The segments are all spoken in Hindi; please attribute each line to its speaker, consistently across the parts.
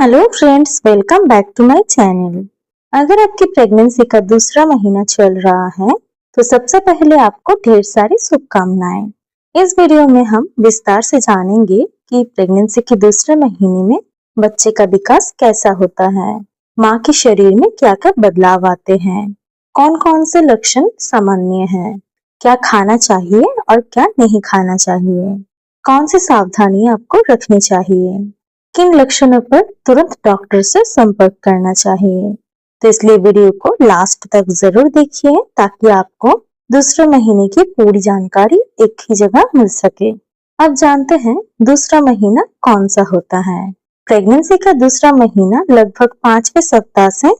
Speaker 1: Hello friends, welcome back to my channel. अगर आपकी प्रेगनेंसी का दूसरा महीना चल रहा है तो सबसे पहले आपको ढेर सारी शुभकामनाएं। इस वीडियो में हम विस्तार से जानेंगे कि प्रेगनेंसी के दूसरे महीने में बच्चे का विकास कैसा होता है, माँ के शरीर में क्या क्या बदलाव आते हैं, कौन कौन से लक्षण सामान्य हैं, क्या खाना चाहिए और क्या नहीं खाना चाहिए, कौन सी सावधानियां आपको रखनी चाहिए, किन लक्षणों पर तुरंत डॉक्टर से संपर्क करना चाहिए। तो इसलिए वीडियो को लास्ट तक जरूर देखिए ताकि आपको दूसरे महीने की पूरी जानकारी एक ही जगह मिल सके। अब जानते हैं दूसरा महीना कौन सा होता है। प्रेगनेंसी का दूसरा महीना लगभग 5वें सप्ताह से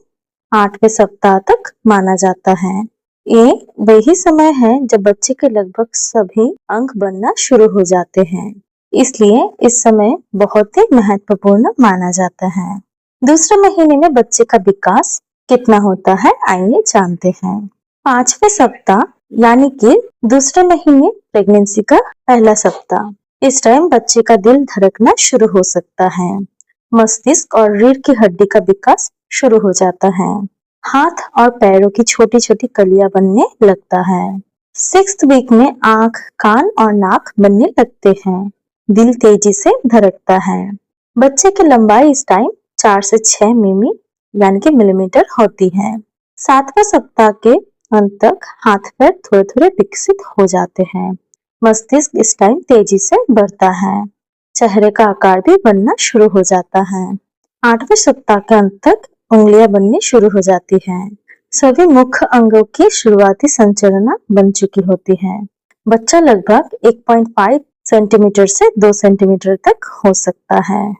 Speaker 1: 8वें सप्ताह तक माना जाता है। ये वही समय है जब बच्चे के लगभग सभी अंग बनना शुरू हो जाते हैं, इसलिए इस समय बहुत ही महत्वपूर्ण माना जाता है। दूसरे महीने में बच्चे का विकास कितना होता है, आइए जानते हैं। 5वें सप्ताह यानी कि दूसरे महीने प्रेगनेंसी का पहला सप्ताह, इस टाइम बच्चे का दिल धड़कना शुरू हो सकता है, मस्तिष्क और रीढ़ की हड्डी का विकास शुरू हो जाता है, हाथ और पैरों की छोटी छोटी कलियां बनने लगता है। 6th वीक में आंख, कान और नाक बनने लगते हैं, दिल तेजी से धड़कता है। बच्चे की लंबाई इस टाइम 4 से 6 मिमी यानी कि मिलीमीटर होती है। 7वें सप्ताह के अंत तक हाथ पैर थोड़े थोड़े विकसित हो जाते हैं, मस्तिष्क इस टाइम तेजी से बढ़ता है, चेहरे का आकार भी बनना शुरू हो जाता है। 8वें सप्ताह के अंत तक उंगलियां बननी शुरू हो जाती हैं, सभी मुख्य अंगों की शुरुआती संरचना बन चुकी होती है। बच्चा लगभग 1.5 सेंटीमीटर से 2 सेंटीमीटर तक हो सकता है।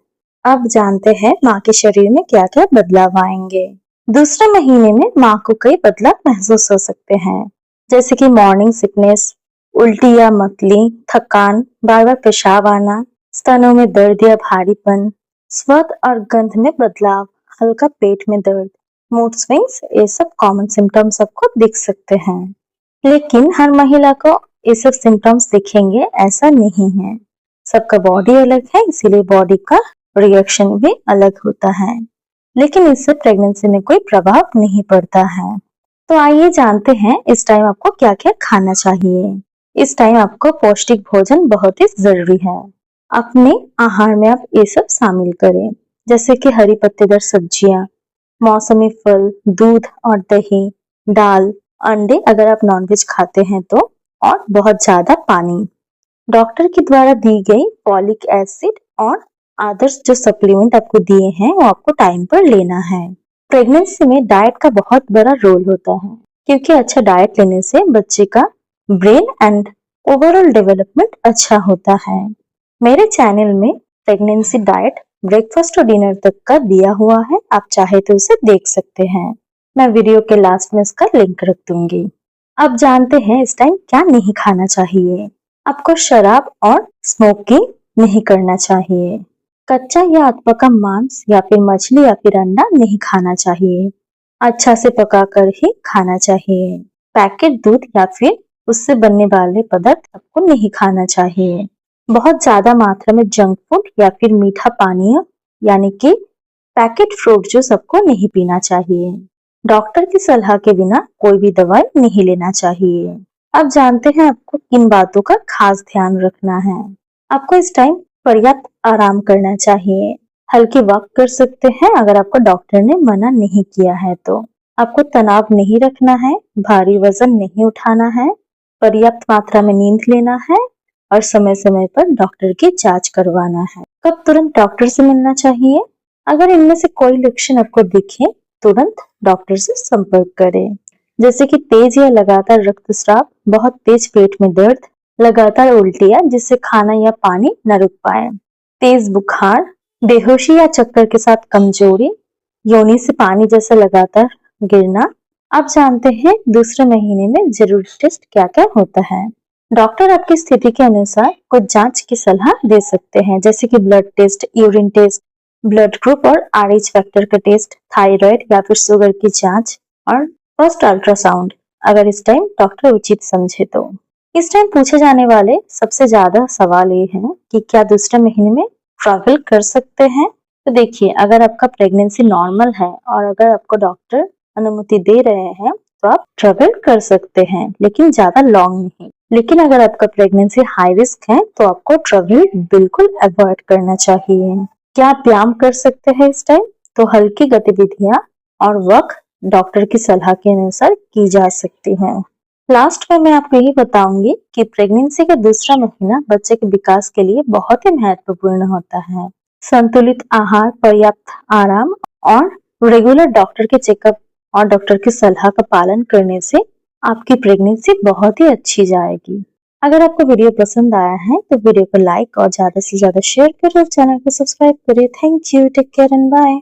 Speaker 1: अब जानते हैं माँ के शरीर में क्या क्या बदलाव आएंगे। दूसरे महीने में माँ को कई बदलाव महसूस हो सकते हैं, जैसे कि मॉर्निंग सिकनेस, उल्टी या मतली, थकान, बार बार पेशाब आना, स्तनों में दर्द या भारीपन, स्वाद और गंध में बदलाव, हल्का पेट में दर्द, मूड स्विंग्स, ये सब कॉमन सिम्टम्स आपको दिख सकते हैं। लेकिन हर महिला को ये सब सिम्टम्स दिखेंगे ऐसा नहीं है, सबका बॉडी अलग है, इसीलिए बॉडी का रिएक्शन भी अलग होता है, लेकिन इससे प्रेगनेंसी में कोई प्रभाव नहीं पड़ता है। तो आइए जानते हैं इस टाइम आपको क्या क्या खाना चाहिए। इस टाइम आपको पौष्टिक भोजन बहुत ही जरूरी है। अपने आहार में आप ये सब शामिल करें, जैसे कि हरी पत्तेदार सब्जियां, मौसमी फल, दूध और दही, दाल, अंडे अगर आप नॉनवेज खाते हैं तो, और बहुत ज्यादा पानी। डॉक्टर के द्वारा दी गई फॉलिक एसिड और आदर्श जो सप्लीमेंट आपको दिए हैं वो आपको टाइम पर लेना है। प्रेगनेंसी में डाइट का बहुत बड़ा रोल होता है, क्योंकि अच्छा डाइट लेने से बच्चे का ब्रेन एंड ओवरऑल डेवलपमेंट अच्छा होता है। मेरे चैनल में प्रेगनेंसी डाइट ब्रेकफास्ट और डिनर तक का दिया हुआ है, आप चाहे तो उसे देख सकते हैं, मैं वीडियो के लास्ट में इसका लिंक रख दूंगी। अब जानते हैं इस टाइम क्या नहीं खाना चाहिए। आपको शराब और स्मोकिंग नहीं करना चाहिए, कच्चा या अधपका मांस या फिर मछली या फिर अंडा नहीं खाना चाहिए, अच्छा से पका कर ही खाना चाहिए। पैकेट दूध या फिर उससे बनने वाले पदार्थ आपको नहीं खाना चाहिए। बहुत ज्यादा मात्रा में जंक फूड या फिर मीठा पानीय यानी कि पैकेट फ्रूट जूस आपको नहीं पीना चाहिए। डॉक्टर की सलाह के बिना कोई भी दवाई नहीं लेना चाहिए। अब जानते हैं आपको किन बातों का खास ध्यान रखना है। आपको इस टाइम पर्याप्त आराम करना चाहिए, हल्की वॉक कर सकते हैं अगर आपको डॉक्टर ने मना नहीं किया है तो। आपको तनाव नहीं रखना है, भारी वजन नहीं उठाना है, पर्याप्त मात्रा में नींद लेना है और समय समय पर डॉक्टर की जांच करवाना है। कब तुरंत डॉक्टर से मिलना चाहिए? अगर इनमें से कोई लक्षण आपको दिखे तुरंत डॉक्टर से संपर्क करें, जैसे कि तेज या लगातार रक्तस्राव, बहुत तेज पेट में दर्द, लगातार उल्टियां जिससे खाना या पानी न रुक पाए, तेज बुखार, बेहोशी या चक्कर के साथ कमजोरी, योनि से पानी जैसा लगातार गिरना। अब जानते हैं दूसरे महीने में जरूरी टेस्ट क्या क्या होता है। डॉक्टर आपकी स्थिति के अनुसार कुछ जांच की सलाह दे सकते हैं, जैसे कि blood test, urine test, blood group और RH फैक्टर का टेस्ट, थायराइड या फिर शुगर की जांच और फर्स्ट अल्ट्रासाउंड, अगर इस टाइम डॉक्टर उचित समझे तो। इस टाइम पूछे जाने वाले सबसे ज्यादा सवाल ये हैं कि क्या दूसरे महीने में ट्रैवल कर सकते हैं। तो देखिए, अगर आपका प्रेगनेंसी नॉर्मल है और अगर आपको डॉक्टर अनुमति दे रहे हैं तो आप ट्रेवल कर सकते हैं, लेकिन ज्यादा लॉन्ग नहीं। लेकिन अगर आपका प्रेगनेंसी हाई रिस्क है तो आपको ट्रेवल बिल्कुल अवॉइड करना चाहिए। क्या आप व्यायाम कर सकते हैं इस टाइम? तो हल्की गतिविधियां और वक्त डॉक्टर की सलाह के अनुसार की जा सकती हैं। लास्ट में मैं आपको यही बताऊंगी कि प्रेगनेंसी का दूसरा महीना बच्चे के विकास के लिए बहुत ही महत्वपूर्ण होता है। संतुलित आहार, पर्याप्त आराम और रेगुलर डॉक्टर के चेकअप और डॉक्टर की सलाह का पालन करने से आपकी प्रेगनेंसी बहुत ही अच्छी जाएगी। अगर आपको वीडियो पसंद आया है तो वीडियो को लाइक और ज्यादा से ज्यादा शेयर करें और चैनल को सब्सक्राइब करें। Thank you, take care and bye.